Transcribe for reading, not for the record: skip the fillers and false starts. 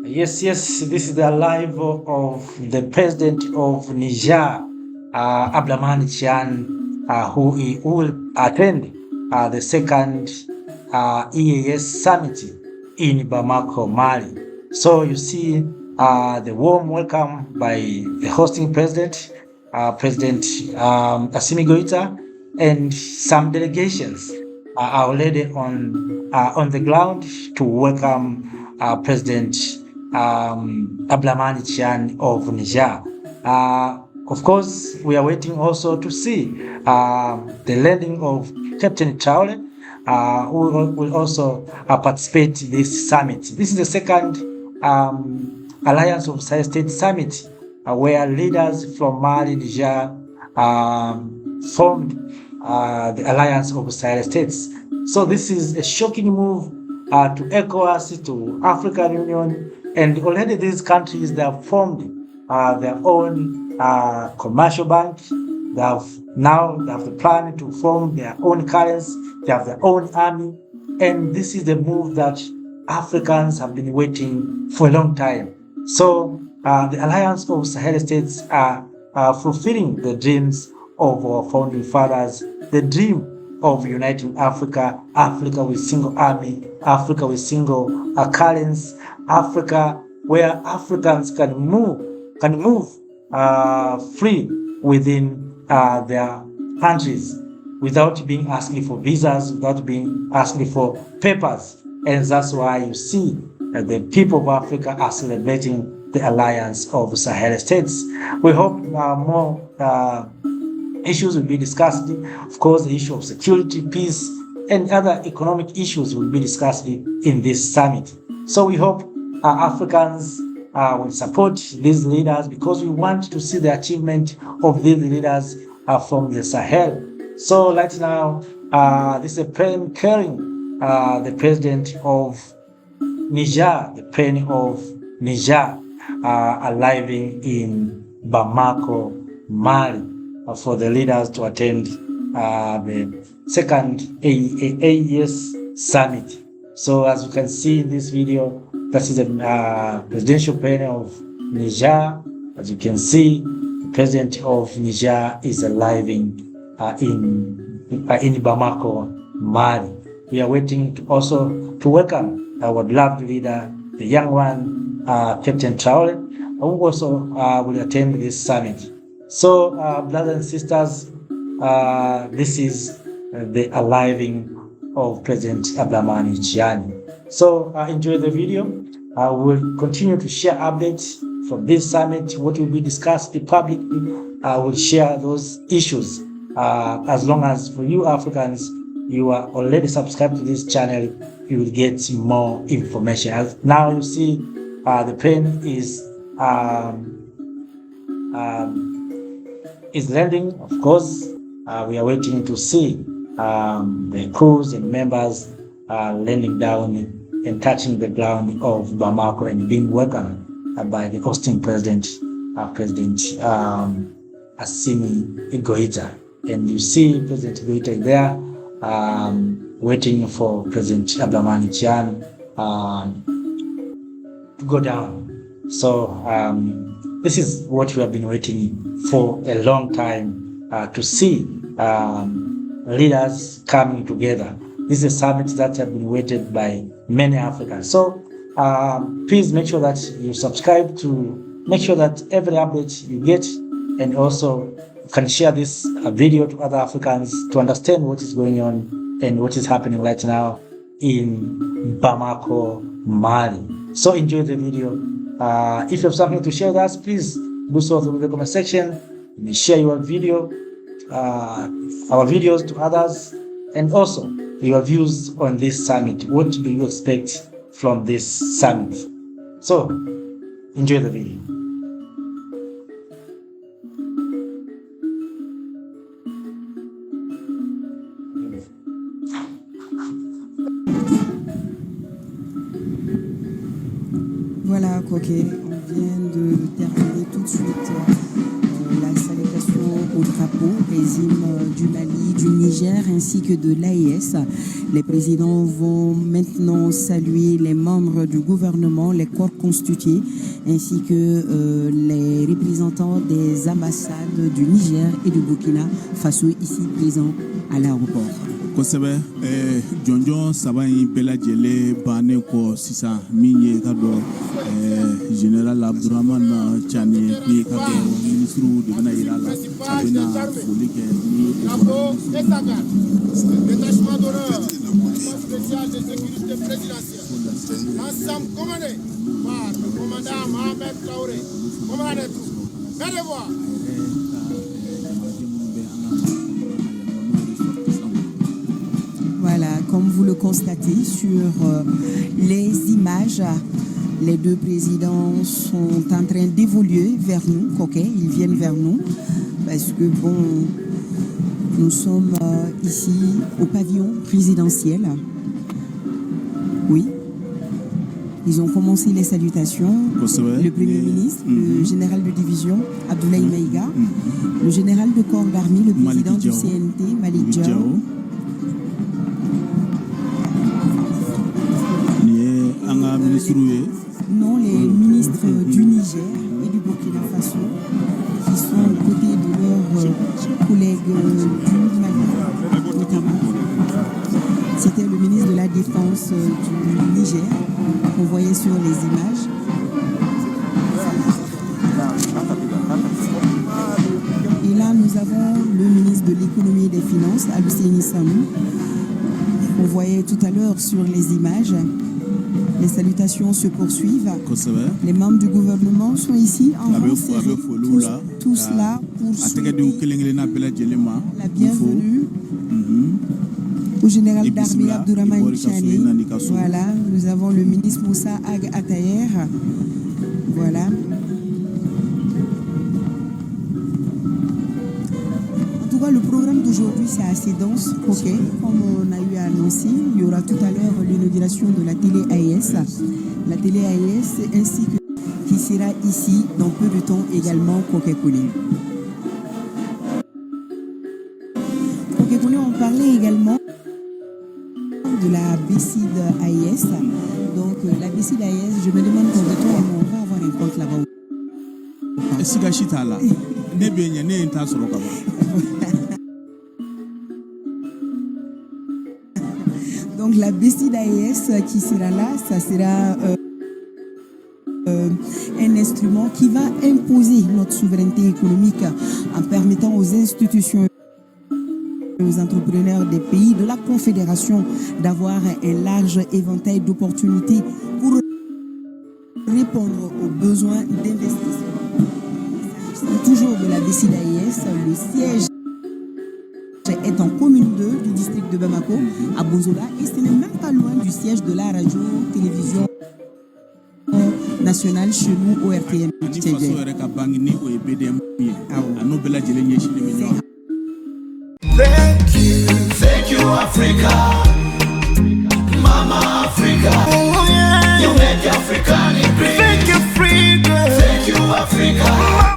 Yes. This is the arrival of the president of Niger, Abdulrahman Chian, who will attend the second EAS summit in Bamako, Mali. So you see the warm welcome by the hosting president, President Assimi Goïta, and some delegations are already on the ground to welcome President Abdulrahman Chian of Niger. Of course, we are waiting also to see the landing of Captain Traore, who will also participate in this summit. This is the second Alliance of Sahel State Summit, where leaders from Mali, Niger formed the Alliance of Sahel States. So this is a shocking move to ECOWAS, to African Union, and already these countries, they have formed their own commercial bank. They have the plan to form their own currency. They have their own army, and this is the move that Africans have been waiting for a long time. So the Alliance of Sahel States are fulfilling the dreams of our founding fathers, the dream of uniting Africa, Africa with single army, Africa with single currency, Africa where Africans can move free within their countries without being asking for visas, without being asking for papers. And that's why you see the people of Africa are celebrating the alliance of Sahel states. We hope more issues will be discussed. Of course, the issue of security, peace, and other economic issues will be discussed in this summit. So we hope Africans will support these leaders, because we want to see the achievement of these leaders from the Sahel. So right now, this is a pen carrying the president of Niger, arriving in Bamako, Mali, for the leaders to attend the second AES summit. So as you can see in this video, that is the presidential panel of Niger. As you can see, the president of Niger is arriving in Bamako, Mali. We are waiting to welcome our beloved leader, the young one, Captain Traore, who also will attend this summit. So, brothers and sisters, this is the arriving of President Abdulrahman Chiani. So, enjoy the video. We will continue to share updates from this summit, what will be discussed publicly. I will share those issues. As long as for you Africans, you are already subscribed to this channel, you will get more information. As now you see, the plane is landing. Of course, we are waiting to see the crews and members landing down and touching the ground of Bamako and being welcomed by the hosting president, President Assimi Goïta. And you see President Goïta there, waiting for President Abdulrahman Chiani to go down. So this is what we have been waiting for a long time, to see leaders coming together. This is a summit that has been waited by many Africans. So please make sure that you subscribe to make sure that every update you get, and also can share this video to other Africans to understand what is going on and what is happening right now in Bamako, Mali. So enjoy the video. If you have something to share with us, please do so through the comment section. You may share your video, our videos to others, and also your views on this summit. What do you expect from this summit? So enjoy the video. Voilà, Coquet, on vient de terminer tout de suite la salutation au drapeau les hymnes du Mali, du Niger ainsi que de l'AES. Les présidents vont maintenant saluer les membres du gouvernement, les corps constitués, ainsi que les représentants des ambassades du Niger et du Burkina Faso ici présents à l'aéroport. Kosɛbɛ jɔnjɔn saba in bɛɛ lajɛlen bannen kɔ sisan min ye ka dɔ général Abdourahmane Tiani ni ka dɔ ministre de bɛna yira la a bɛna foli kɛ ni détachement d'honneur spécial de sécurité présidentielle ensemble commandé par le commandant Mohamed Traoré, commandant de tout. Venez voir. Voilà, comme vous le constatez sur les images, les deux présidents sont en train d'évoluer vers nous, ils viennent vers nous, parce que bon, nous sommes ici au pavillon présidentiel. Oui, ils ont commencé les salutations. Le Premier ministre, le général de division, Abdoulaye Maïga, le général de corps d'armée, le président du CNT, Malik Diao. Non, les ministres du Niger et du Burkina Faso qui sont aux côtés de leurs collègues du Mali, notamment. C'était le ministre de la Défense du Niger qu'on voyait sur les images. Et là, nous avons le ministre de l'Économie et des Finances, Al-Husseini Sanou, qu'on voyait tout à l'heure sur les images. Les salutations se poursuivent. Les membres du gouvernement sont ici en rang serré, tous là pour souhaiter la bienvenue au général d'armée Abdourahmane Tiani. Voilà, nous avons le ministre Moussa Ag Atayer. Voilà. En tout cas, le programme d'aujourd'hui, c'est assez dense. Comme on a eu annoncé, il y aura tout à l'heure l'inauguration de la télé AES. La télé AES ainsi que qui sera ici dans peu de temps également Koké-Koulé. Koké-Koulé, on parlait également de la BCID AES. Donc la BCID AES, je me demande combien de temps on va avoir un compte là-bas. Donc la BCID AES qui sera là, ça sera un instrument qui va imposer notre souveraineté économique en permettant aux institutions et aux entrepreneurs des pays de la Confédération d'avoir un large éventail d'opportunités pour répondre aux besoins d'investissement. Toujours de la BCID AES, le siège est en commune 2 du district de Bamako, à Bozola, et ce n'est même pas loin du siège de la radio-télévision nationale chez nous au RTM. Thank you, Africa, Mama Africa. Oh, yeah. You make Africa great. Thank you, Africa. Thank you, Africa.